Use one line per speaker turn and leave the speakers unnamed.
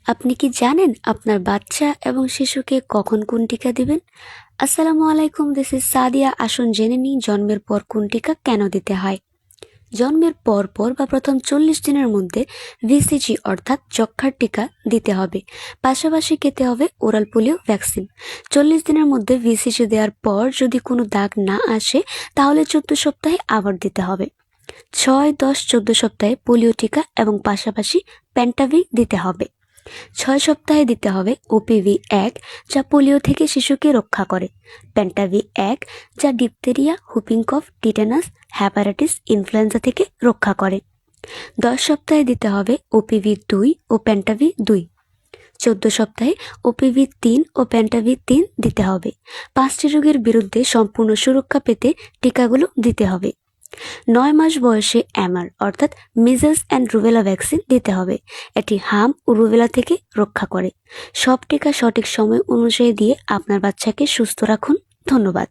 আপনি কি জানেন আপনার বাচ্চা এবং শিশুকে কখন কোন টিকা দিবেন? আসসালামু আলাইকুম, দিস ইজ সাদিয়া। আসুন জেনে নিই জন্মের পর কোন টিকা কেন দিতে হয়। জন্মের পর বা প্রথম 40 দিনের মধ্যে ভিসিজি অর্থাৎ যক্ষ্মার টিকা দিতে হবে। পাশাপাশি খেতে হবে ওরাল পোলিও ভ্যাকসিন। 40 দিনের মধ্যে ভিসিজি দেওয়ার পর যদি কোনো দাগ না আসে তাহলে 14 সপ্তাহে আবার দিতে হবে। 6, 10, 14 সপ্তাহে পোলিও টিকা এবং পাশাপাশি প্যান্টাভিক দিতে হবে। 6 সপ্তাহে দিতে হবে OPV1 যা পোলিও থেকে শিশুকে রক্ষা করে, প্যান্টাভি1 যা ডিপথেরিয়া, হুপিং কফ, টিটানাস, হ্যাপাটাইটিস, ইনফ্লুয়েঞ্জা থেকে রক্ষা করে। 10 সপ্তাহে দিতে হবে OPV2 ও প্যান্টাভি2। 14 সপ্তাহে OPV3 ও প্যান্টাভি3 দিতে হবে। 5টি রোগের বিরুদ্ধে সম্পূর্ণ সুরক্ষা পেতে টিকাগুলো দিতে হবে। 9 মাস বয়সে MR অর্থাৎ মিজলস অ্যান্ড রুবেলা ভ্যাকসিন দিতে হবে। এটি হাম ও রুবেলা থেকে রক্ষা করে। সব টিকা সঠিক সময় অনুযায়ী দিয়ে আপনার বাচ্চাকে সুস্থ রাখুন। ধন্যবাদ।